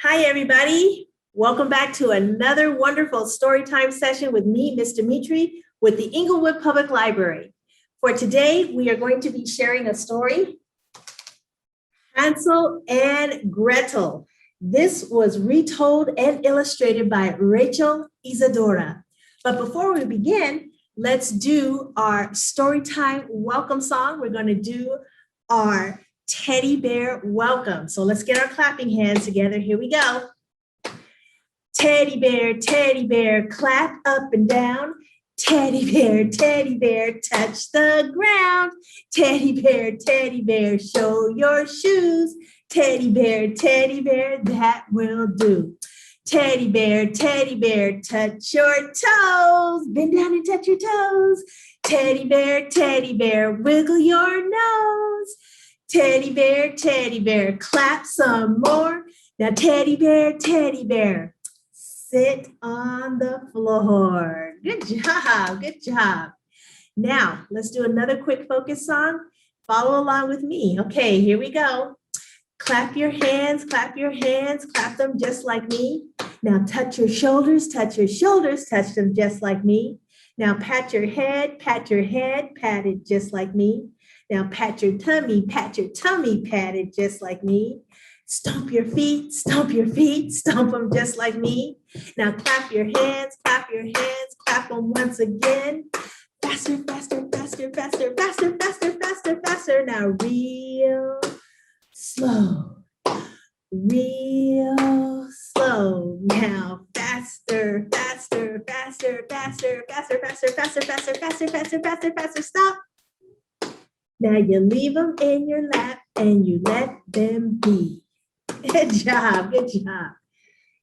Hi, everybody. Welcome back to another wonderful Storytime session with me, Ms. Dimitri, with the Inglewood Public Library. For today, we are going to be sharing a story, Hansel and Gretel. This was retold and illustrated by Rachel Isadora. But before we begin, let's do our Storytime welcome song. We're going to do our teddy bear welcome. So let's get our clapping hands together. Here we go. Teddy bear, clap up and down. Teddy bear, touch the ground. Teddy bear, show your shoes. Teddy bear, that will do. Teddy bear, touch your toes. Bend down and touch your toes. Teddy bear, wiggle your nose. Teddy bear, clap some more. Now, teddy bear, sit on the floor. Good job. Now, let's do another quick focus song. Follow along with me. Okay, here we go. Clap your hands, clap them just like me. Now, touch your shoulders, touch them just like me. Now, pat your head, pat it just like me. Now pat your tummy, pat it just like me. Stomp your feet, stomp them just like me. Now clap your hands, clap them once again. Faster. Now real slow. Now faster. Stop. Now you leave them in your lap and you let them be. Good job.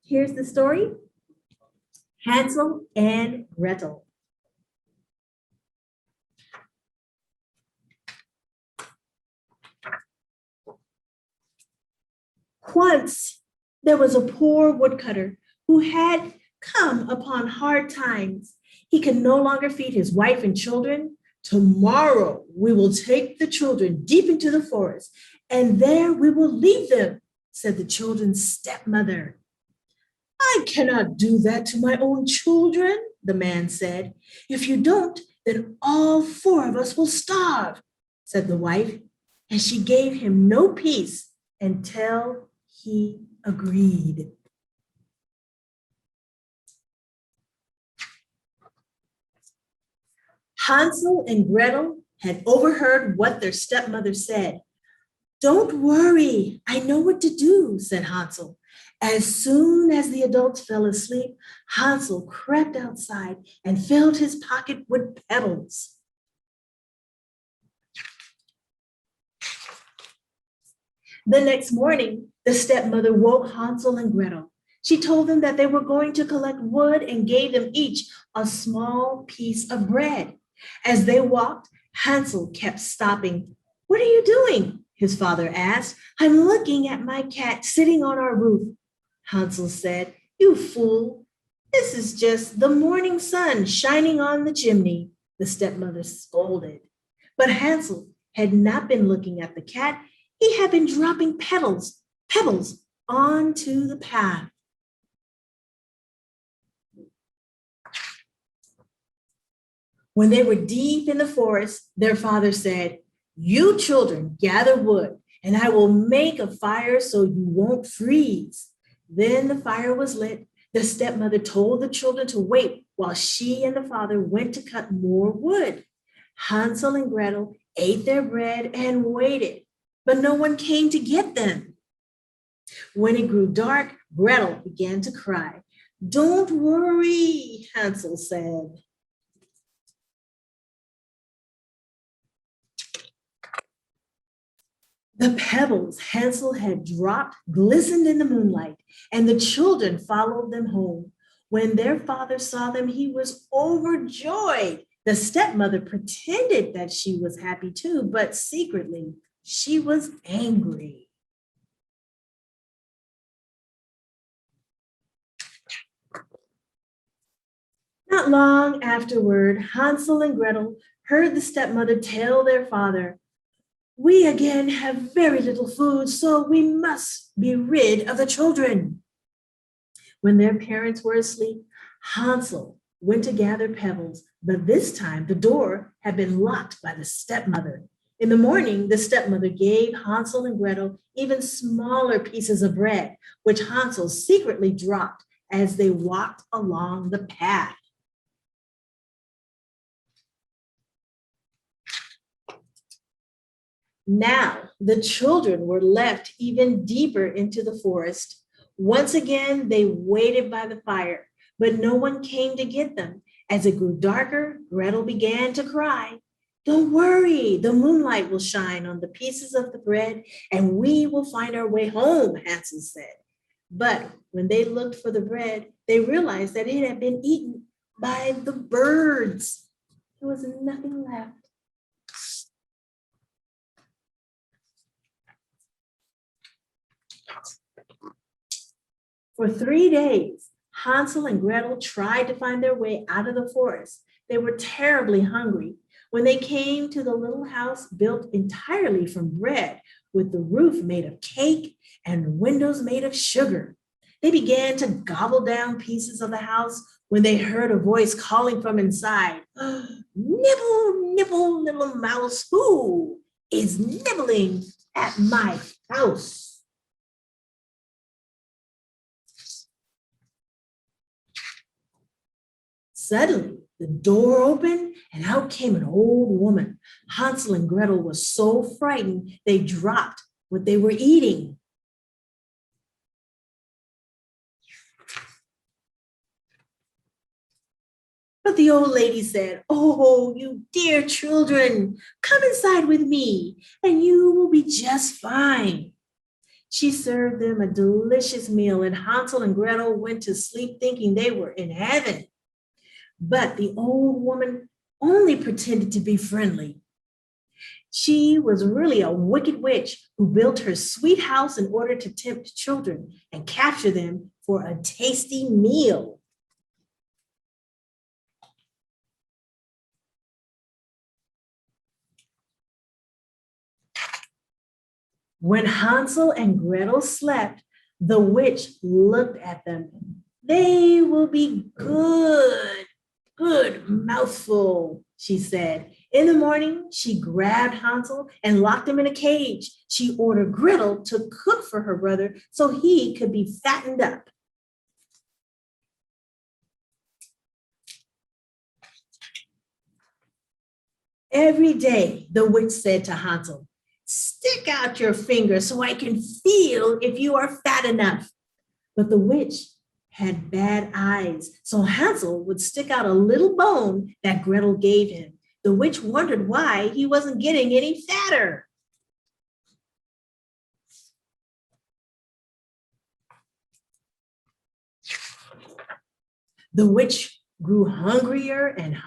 Here's the story, Hansel and Gretel. Once there was a poor woodcutter who had come upon hard times. He could no longer feed his wife and children. Tomorrow we will take the children deep into the forest, and there we will leave them, said the children's stepmother. I cannot do that to my own children, the man said. If you don't, then all four of us will starve, said the wife, and she gave him no peace until he agreed. Hansel and Gretel had overheard what their stepmother said. Don't worry, I know what to do, said Hansel. As soon as the adults fell asleep, Hansel crept outside and filled his pocket with pebbles. The next morning, the stepmother woke Hansel and Gretel. She told them that they were going to collect wood and gave them each a small piece of bread. As they walked, Hansel kept stopping. What are you doing? His father asked. I'm looking at my cat sitting on our roof. Hansel said, You fool. This is just the morning sun shining on the chimney, the stepmother scolded. But Hansel had not been looking at the cat. He had been dropping pebbles onto the path. When they were deep in the forest, their father said, You children gather wood, and I will make a fire so you won't freeze. Then the fire was lit. The stepmother told the children to wait while she and the father went to cut more wood. Hansel and Gretel ate their bread and waited, but no one came to get them. When it grew dark, Gretel began to cry. Don't worry, Hansel said. The pebbles Hansel had dropped glistened in the moonlight, and the children followed them home. When their father saw them, he was overjoyed. The stepmother pretended that she was happy too, but secretly she was angry. Not long afterward, Hansel and Gretel heard the stepmother tell their father, We again have very little food, so we must be rid of the children. When their parents were asleep, Hansel went to gather pebbles, but this time the door had been locked by the stepmother. In the morning, the stepmother gave Hansel and Gretel even smaller pieces of bread, which Hansel secretly dropped as they walked along the path. Now the children were left even deeper into the forest. Once again, they waited by the fire, but no one came to get them. As it grew darker, Gretel began to cry. Don't worry, the moonlight will shine on the pieces of the bread and we will find our way home, Hansel said. But when they looked for the bread, they realized that it had been eaten by the birds. There was nothing left. For 3 days, Hansel and Gretel tried to find their way out of the forest. They were terribly hungry. When they came to the little house built entirely from bread, with the roof made of cake and windows made of sugar, they began to gobble down pieces of the house when they heard a voice calling from inside, "Nibble, nibble, little mouse, who is nibbling at my house?" Suddenly, the door opened and out came an old woman. Hansel and Gretel were so frightened they dropped what they were eating. But the old lady said, "Oh, you dear children, come inside with me and you will be just fine." She served them a delicious meal and Hansel and Gretel went to sleep thinking they were in heaven. But the old woman only pretended to be friendly. She was really a wicked witch who built her sweet house in order to tempt children and capture them for a tasty meal. When Hansel and Gretel slept, the witch looked at them. "They will be good mouthful," she said. In the morning, she grabbed Hansel and locked him in a cage. She ordered Gretel to cook for her brother so he could be fattened up. Every day, the witch said to Hansel, "Stick out your finger so I can feel if you are fat enough." But the witch had bad eyes, so Hansel would stick out a little bone that Gretel gave him. The witch wondered why he wasn't getting any fatter. The witch grew hungrier and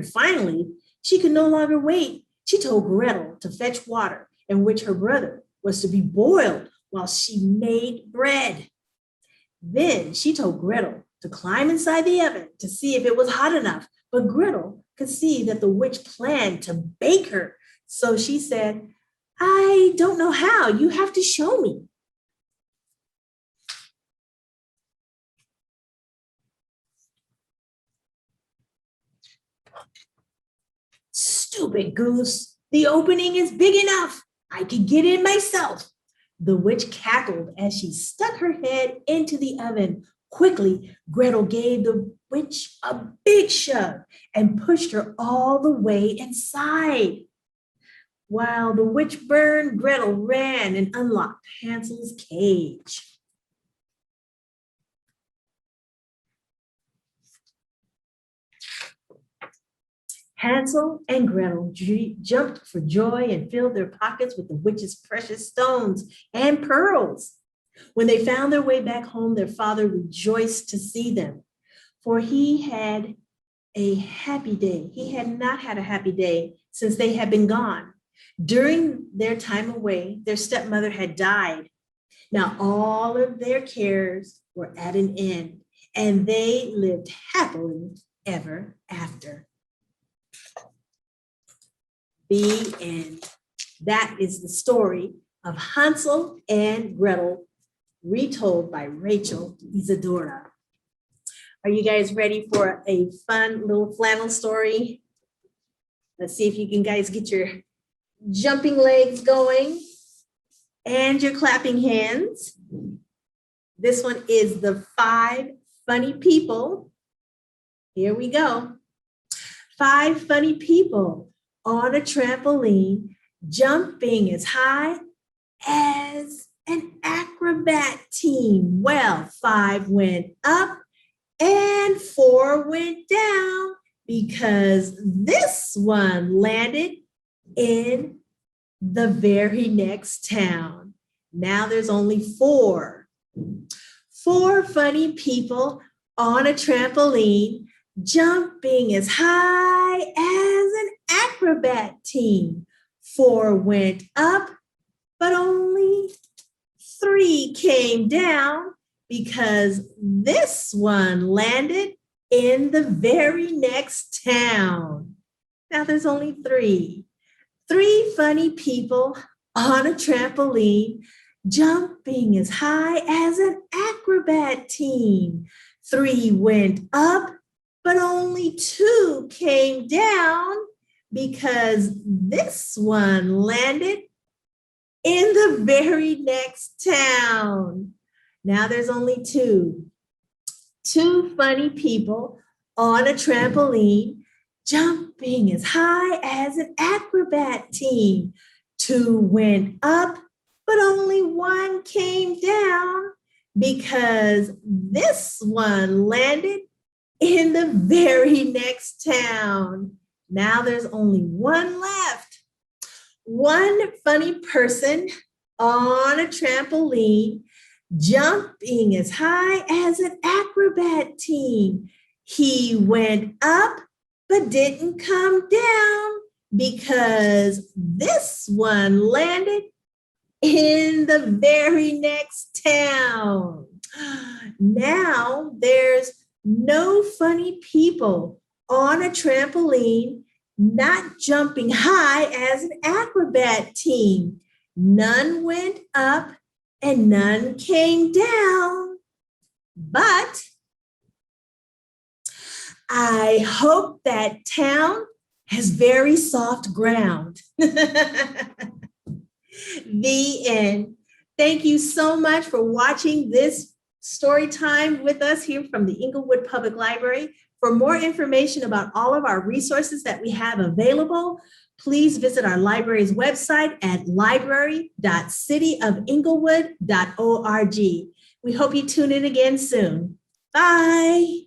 finally, she could no longer wait. She told Gretel to fetch water in which her brother was to be boiled while she made bread. Then she told Gretel to climb inside the oven to see if it was hot enough, but Gretel could see that the witch planned to bake her. So she said, "I don't know how, you have to show me." "Stupid goose, the opening is big enough. I could get in myself." The witch cackled as she stuck her head into the oven. Quickly, Gretel gave the witch a big shove and pushed her all the way inside. While the witch burned, Gretel ran and unlocked Hansel's cage. Hansel and Gretel jumped for joy and filled their pockets with the witch's precious stones and pearls. When they found their way back home, their father rejoiced to see them, for he had a happy day. He had not had a happy day since they had been gone. During their time away, their stepmother had died. Now all of their cares were at an end, and they lived happily ever after. The end. That is the story of Hansel and Gretel, retold by Rachel Isadora. Are you guys ready for a fun little flannel story? Let's see if you can guys get your jumping legs going and your clapping hands. This one is the 5 funny people. Here we go. 5 funny people on a trampoline, jumping as high as an acrobat team. Well, 5 went up and 4 went down because this one landed in the very next town. Now there's only 4. 4 funny people on a trampoline, jumping as high as an acrobat team. 4 went up, but only 3 came down because this one landed in the very next town. Now there's only 3. 3 funny people on a trampoline, jumping as high as an acrobat team. 3 went up, but only 2 came down because this one landed in the very next town. Now there's only 2. 2 funny people on a trampoline, jumping as high as an acrobat team. 2 went up, but only 1 came down because this one landed in the very next town. Now there's only 1 left. 1 funny person on a trampoline, jumping as high as an acrobat team. He went up, but didn't come down because this one landed in the very next town. Now there's no funny people on a trampoline, not jumping high as an acrobat team. None went up and none came down. But I hope that town has very soft ground. The end. Thank you so much for watching this story time with us here from the Inglewood Public Library. For more information about all of our resources that we have available, please visit our library's website at library.cityofinglewood.org. We hope you tune in again soon. Bye.